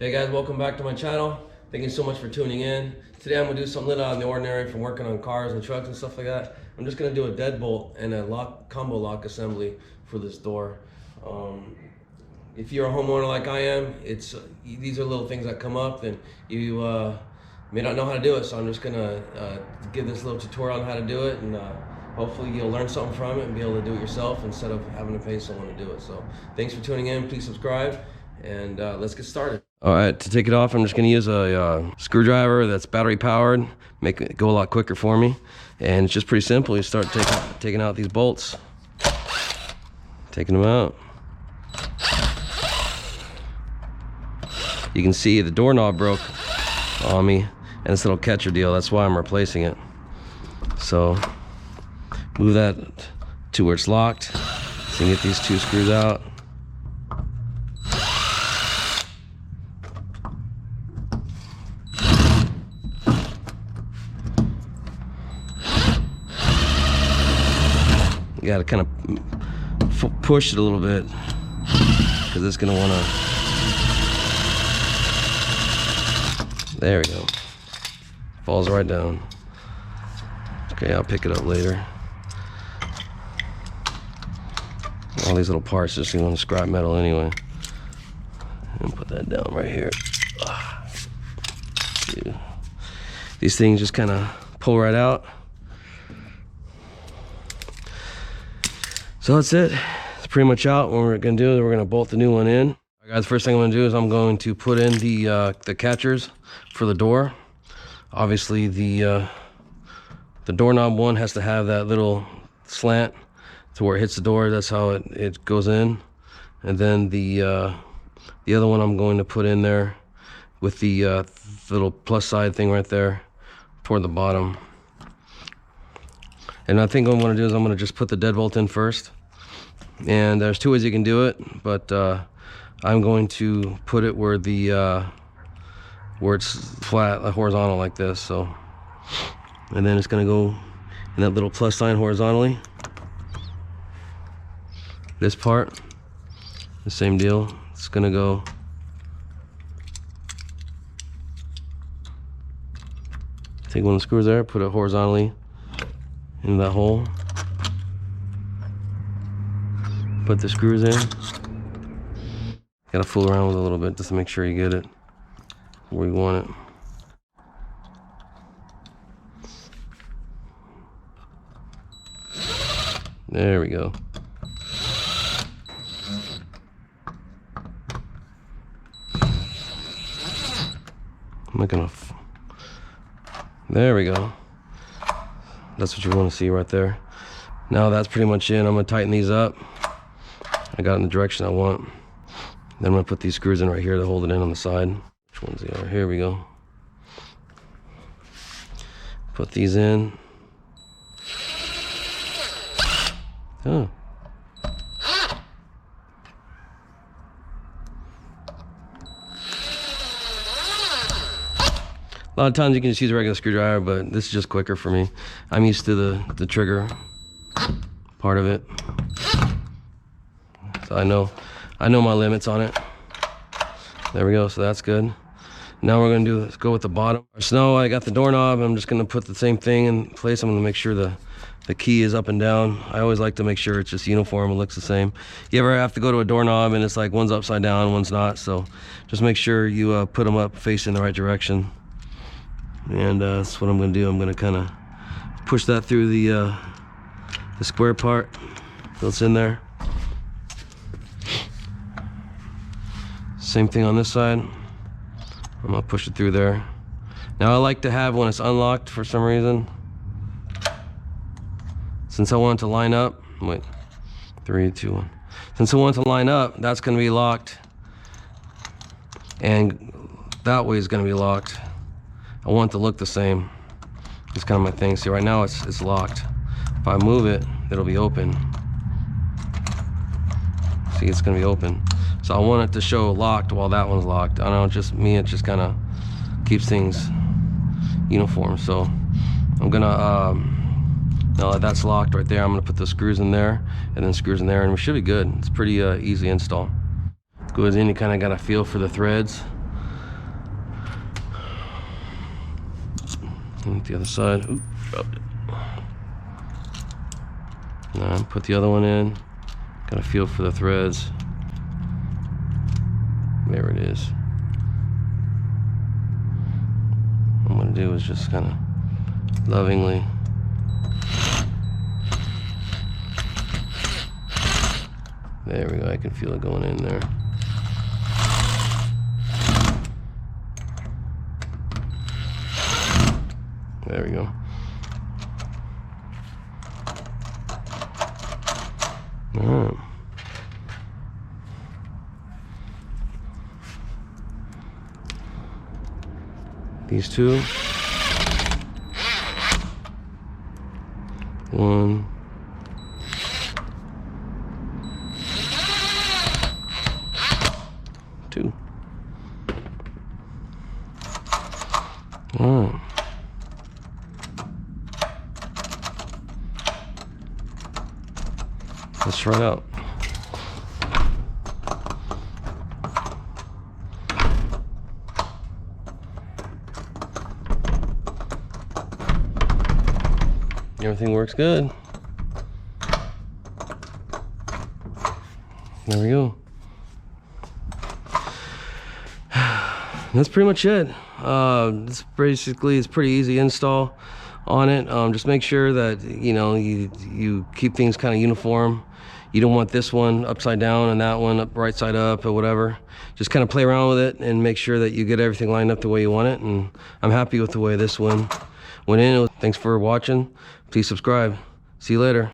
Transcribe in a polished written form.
Hey guys, welcome back to my channel. Thank you so much for tuning in. Today I'm gonna do something a little out of the ordinary from working on cars and trucks and stuff like that. I'm just gonna do a deadbolt and a combo lock assembly for this door. If you're a homeowner like I am, these are little things that come up and you may not know how to do it. So I'm just gonna give this little tutorial on how to do it, and hopefully you'll learn something from it and be able to do it yourself instead of having to pay someone to do it. So thanks for tuning in. Please subscribe, and let's get started. All right, to take it off, I'm just going to use a screwdriver that's battery powered, make it go a lot quicker for me. And it's just pretty simple. You start taking out these bolts, taking them out. You can see the doorknob broke on me, and this little catcher deal, that's why I'm replacing it. So move that to where it's locked, so you can get these two screws out. You gotta kind of push it a little bit, because it's gonna wanna. There we go. Falls right down. Okay, I'll pick it up later. All these little parts just want to scrap metal anyway. And put that down right here. These things just kind of pull right out. So that's it. It's pretty much out. What we're gonna do is we're gonna bolt the new one in. All right, guys, first thing I'm gonna do is I'm going to put in the catchers for the door. Obviously, the doorknob one has to have that little slant to where it hits the door. That's how it goes in. And then the other one I'm going to put in there with the little plus side thing right there toward the bottom. And I think what I'm going to do is I'm going to just put the deadbolt in first. And there's two ways you can do it, but I'm going to put it where where it's flat, horizontal like this. So, and then it's going to go in that little plus sign horizontally. This part, the same deal. It's going to go take one of the screws there, put it horizontally in that hole, put the screws in. Gotta fool around with it a little bit just to make sure you get it where you want it. There we go. I'm not gonna. There we go. That's what you want to see right there. Now that's pretty much in. I'm gonna tighten these up. I got it in the direction I want. Then I'm gonna put these screws in right here to hold it in on the side. Which ones they are? Here we go. Put these in. Oh. A lot of times you can just use a regular screwdriver, but this is just quicker for me. I'm used to the trigger part of it, so I know my limits on it. There we go. So that's good. Now we're gonna go with the bottom. So now I got the doorknob. I'm just gonna put the same thing in place. I'm gonna make sure the key is up and down. I always like to make sure it's just uniform. It looks the same. You ever have to go to a doorknob and it's like one's upside down, one's not? So just make sure you put them up facing the right direction. And that's what I'm going to do. I'm going to kind of push that through the square part that's in there. Same thing on this side. I'm going to push it through there. Now I like to have when it's unlocked for some reason. Since I want it to line up, wait, 3, 2, 1. Since I want it to line up, that's going to be locked. And that way is going to be locked. I want it to look the same. It's kind of my thing. See, right now it's locked. If I move it, it'll be open. See, it's gonna be open. So I want it to show locked while that one's locked. I don't know, just me, it just kind of keeps things uniform. So I'm gonna, now that that's locked right there, I'm gonna put the screws in there and then screws in there, and we should be good. It's pretty easy install. Goes in, you kind of got a feel for the threads. And the other side. Oop, dropped it. Now put the other one in. Got a feel for the threads. There it is. What I'm gonna do is just kind of lovingly there we go, I can feel it going in there. There we go. All right. These two. 1. 2. All right. Let's try it out. Everything works good. There we go. That's pretty much it. It's pretty easy install on it. Just make sure that you keep things kind of uniform. You don't want this one upside down and that one up right side up or whatever. Just kind of play around with it and make sure that you get everything lined up the way you want it. And I'm happy with the way this one went in. Thanks for watching. Please subscribe. See you later.